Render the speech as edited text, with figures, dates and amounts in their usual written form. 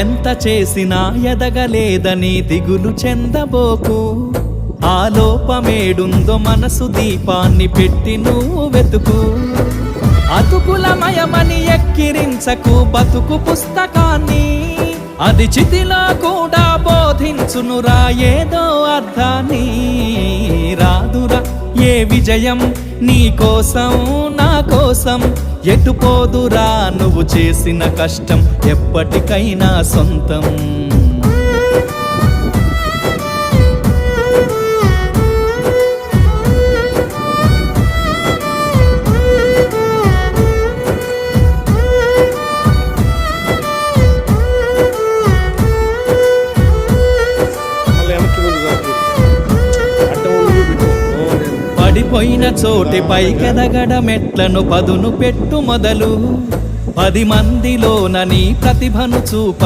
ఎంత చేసినా ఎదగలేదని దిగులు చెందబోకు. ఆ లోపమేడుందో మనసు దీపాన్ని పెట్టి నువ్వు వెతుకు. అతుకులమయమని ఎక్కిరించకు బతుకు పుస్తకాన్ని, అది చితిలో కూడా బోధించునురా ఏదో అర్థాన్ని. రాదురా ఏ విజయం నీ కోసం నా కోసం, ఎటుపోదురా నువ్వు చేసిన కష్టం ఎప్పటికైనా సొంతం. పడిపోయిన చోటి పైకెదగడ మెట్లను పదును పెట్టు మొదలు. 10 మందిలోన నీ ప్రతిభను చూప